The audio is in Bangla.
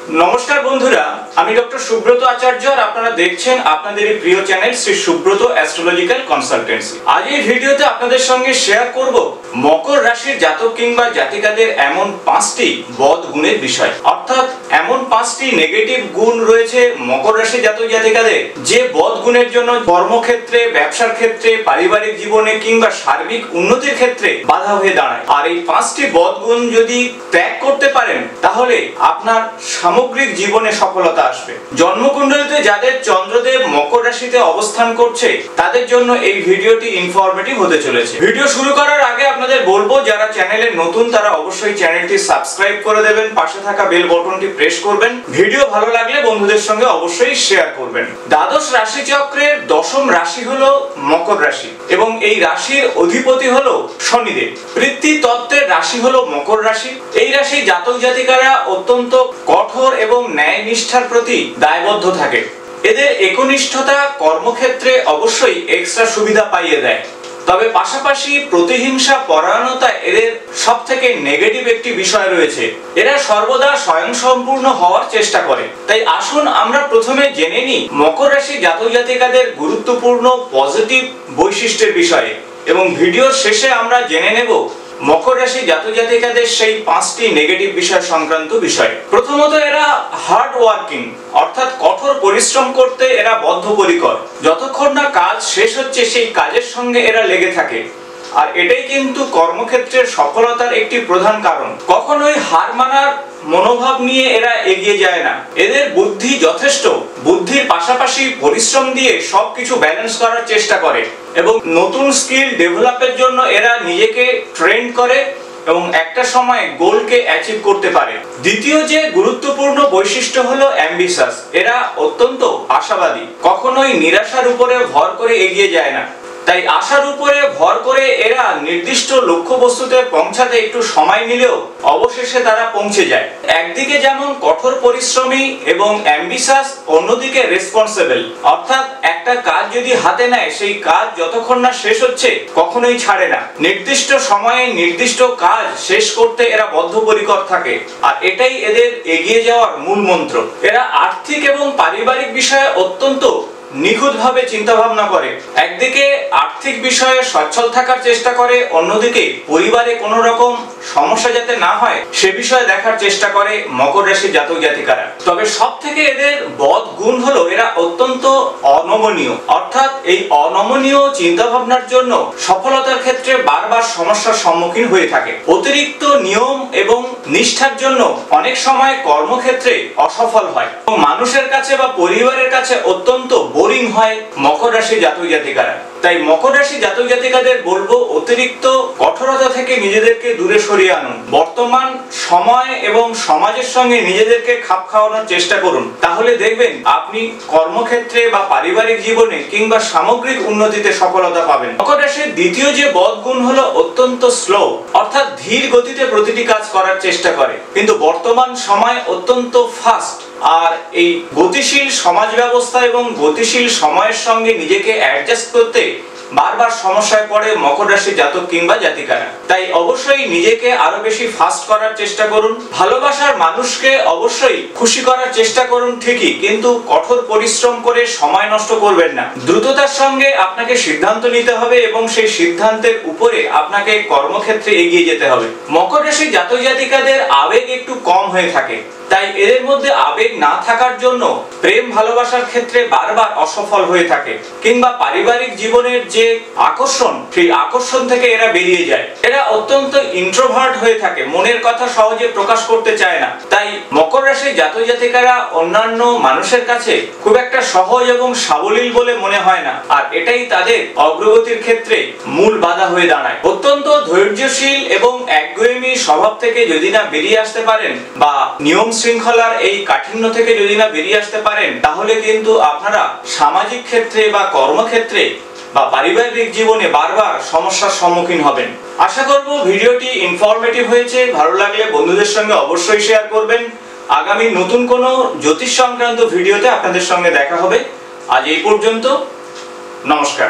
নমস্কার বন্ধুরা, আমি ডক্টর সুব্রত আচার্য আর আপনারা দেখছেন আপনাদের এই প্রিয় channel Shri Subrata astrological consultancy. আজ এই ভিডিওতে আপনাদের সঙ্গে শেয়ার করব মকর রাশির জাতক কিংবা জাতিকাদের এমন 5টি বদ গুণের বিষয়, অর্থাৎ এমন 5টি নেগেটিভ গুণ রয়েছে মকর রাশির জাতক জাতিকাদের, যে বদ গুণের জন্য কর্মক্ষেত্রে, ব্যবসার ক্ষেত্রে, পারিবারিক জীবনে কিংবা সার্বিক উন্নতির ক্ষেত্রে বাধা হয়ে দাঁড়ায়। আর এই 5টি বদ গুণ যদি ত্যাগ করতে পারেন তাহলে আপনার সামগ্রিক জীবনে সফলতা আসবে। জন্মকুণ্ডলিতে যাদের চন্দ্রদেব মকর রাশিতে অবস্থান করছে তাদের জন্য এই ভিডিওটি ইনফরমেটিভ হতে চলেছে। ভিডিও শুরু করার আগে আপনাদের বলবো, যারা চ্যানেলে নতুন তারা অবশ্যই চ্যানেলটি সাবস্ক্রাইব করে দেবেন, পাশে থাকা বেল বাটনটি প্রেস করবেন। ভিডিও ভালো লাগলে বন্ধুদের সঙ্গে অবশ্যই শেয়ার করবেন। দ্বাদশ রাশি চক্রের দশম রাশি হলো মকর রাশি এবং এই রাশির অধিপতি হলো শনিদেব। পৃথ্বী তত্ত্বের রাশি হলো মকর রাশি। এই রাশি জাতক জাতিকারা অত্যন্ত কঠোর এবং ন্যায় নিষ্ঠার প্রতি দায়বদ্ধ থাকে। এদের একনিষ্ঠতা কর্মক্ষেত্রে অবশ্যই এক্সট্রা সুবিধা পাইয়ে দেয়, তবে পাশাপাশি প্রতিহিংসা পরায়ণতা এদের সবথেকে নেগেটিভ একটি বিষয় রয়েছে। এরা সর্বদা স্বয়ংসম্পূর্ণ হওয়ার চেষ্টা করে। তাই আসুন আমরা প্রথমে জেনে নিই মকর রাশি জাতক জাতিকাদের গুরুত্বপূর্ণ পজিটিভ বৈশিষ্ট্যের বিষয়ে, এবং ভিডিওর শেষে আমরা জেনে নেব মকর রাশি জাতক জাতিকাদের সেই 5টি নেগেটিভ বিষয় সংক্রান্ত বিষয়। প্রথমত, এরা হার্ড ওয়ার্কিং, অর্থাৎ কঠোর পরিশ্রম করতে এরা বদ্ধপরিকর। যতক্ষণ না কাজ শেষ হচ্ছে সেই কাজের সঙ্গে এরা লেগে থাকে, আর এটাই কিন্তু কর্মক্ষেত্রের সফলতার একটি প্রধান কারণ। কখনোই হার মানার মনোভাব নিয়ে এরা এগিয়ে যায় না। এদের বুদ্ধি যথেষ্ট, বুদ্ধির পাশাপাশি পরিশ্রম দিয়ে সবকিছু ব্যালেন্স করার চেষ্টা করে এবং নতুন স্কিল ডেভেলপের জন্য এরা নিজেকে ট্রেন করে এবং একটা সময় গোলকে অ্যাচিভ করতে পারে। দ্বিতীয় যে গুরুত্বপূর্ণ বৈশিষ্ট্য হলো অ্যাম্বিশাস। এরা অত্যন্ত আশাবাদী, কখনোই নিরাশার উপরে ভর করে এগিয়ে যায় না। তাই আশার উপরে ভর করে এরা নির্দিষ্ট লক্ষ্যবস্তুতে পৌঁছাতে একটু সময় নিলেও অবশেষে তারা পৌঁছে যায়। একদিকে যেমন কঠোর পরিশ্রমী এবং অ্যাম্বিশাস, অন্যদিকে রেসপন্সিবল, অর্থাৎ একটা কাজ যদি হাতে নেয় সেই কাজ যতক্ষণ না শেষ হচ্ছে কখনোই ছাড়ে না। নির্দিষ্ট সময়ে নির্দিষ্ট কাজ শেষ করতে এরা বদ্ধপরিকর থাকে, আর এটাই এদের এগিয়ে যাওয়ার মূল মন্ত্র। এরা আর্থিক এবং পারিবারিক বিষয়ে অত্যন্ত নিখুঁতভাবে চিন্তা ভাবনা করে। একদিকে আর্থিক বিষয়ে সচ্ছল থাকার চেষ্টা করে, অন্যদিকে পরিবারে কোনো রকম সমস্যা যাতে না হয় সে বিষয়ে দেখার চেষ্টা করে মকর রাশির জাতক জাতিকারা। তবে সব থেকে এদের বদ গুণ হলো এরা অত্যন্ত অনমনীয়, অর্থাৎ এই অনমনীয় চিন্তা ভাবনার জন্য সফলতার ক্ষেত্রে বারবার সমস্যার সম্মুখীন হয়ে থাকে। অতিরিক্ত নিয়ম এবং নিষ্ঠার জন্য অনেক সময় কর্মক্ষেত্রে অসফল হয় এবং মানুষের কাছে বা পরিবারের কাছে অত্যন্ত বোরিং হয় মকর রাশি জাতক জাতিকারা। তাই মকর রাশি জাতক জাতিকাদের বলবো, অতিরিক্ত কঠোরতা থেকে নিজেদেরকে দূরে সরিয়ে আনুন। বর্তমান সময় এবং সমাজের সঙ্গে নিজেদেরকে খাপ খাওয়ানোর চেষ্টা করুন, তাহলে দেখবেন আপনি কর্মক্ষেত্রে বা পারিবারিক জীবনে কিংবা সামগ্রিক উন্নতিতে সফলতা পাবেন। মকর রাশির দ্বিতীয় যে বদ গুণ হলো অত্যন্ত স্লো, অর্থাৎ ধীর গতিতে প্রতিটি কাজ করার চেষ্টা করে, কিন্তু বর্তমান সময় অত্যন্ত ফাস্ট। আর এই গতিশীল সমাজ ব্যবস্থা এবং গতিশীল সময়ের সঙ্গে নিজেকে অ্যাডজাস্ট করতে বারবার সমস্যায় পড়ে মকর রাশির জাতক কিংবা জাতিকারা। তাই অবশ্যই নিজেকে আরো বেশি ফাস্ট করার চেষ্টা করুন। ভালোবাসার মানুষকে অবশ্যই খুশি করার চেষ্টা করুন ঠিকই, কিন্তু কঠোর পরিশ্রম করে সময় নষ্ট করবেন না। দ্রুততার সঙ্গে আপনাকে সিদ্ধান্ত নিতে হবে এবং সেই সিদ্ধান্তের উপরে আপনাকে কর্মক্ষেত্রে এগিয়ে যেতে হবে। মকর রাশির জাতক জাতিকাদের আবেগ একটু কম হয়ে থাকে, তাই এদের মধ্যে আবেগ না থাকার জন্য প্রেম ভালোবাসার ক্ষেত্রে বারবার অসফল হয়ে থাকে, কিংবা পারিবারিক জীবনের যে আকর্ষণ সেই আকর্ষণ থেকে এরা বেরিয়ে যায়। এরা অত্যন্ত ইন্ট্রোভার্ট হয়ে থাকে, মনের কথা সহজে প্রকাশ করতে চায় না। তাই মকর রাশির জাতক জাতিকারা অন্যান্য মানুষের কাছে খুব একটা সহজ এবং সাবলীল বলে মনে হয় না, আর এটাই তাদের অগ্রগতির ক্ষেত্রে মূল বাধা হয়ে দাঁড়ায়। অত্যন্ত ধৈর্যশীল এবং একগুঁয়েমি স্বভাব থেকে যদি না বেরিয়ে আসতে পারেন, বা নিয়ম শৃঙ্খলার এই কাঠিন্য থেকে যদি না বেরিয়ে আসতে পারেন, তাহলে কিন্তু আপনারা সামাজিক ক্ষেত্রে বা কর্মক্ষেত্রে বা পারিবারিক জীবনে বারবার সমস্যার সম্মুখীন হবেন। আশা করব ভিডিওটি ইনফরমেটিভ হয়েছে। ভালো লাগলে বন্ধুদের সঙ্গে অবশ্যই শেয়ার করবেন। আগামী নতুন কোনো জ্যোতিষ সংক্রান্ত ভিডিওতে আপনাদের সঙ্গে দেখা হবে। আজ এই পর্যন্ত, নমস্কার।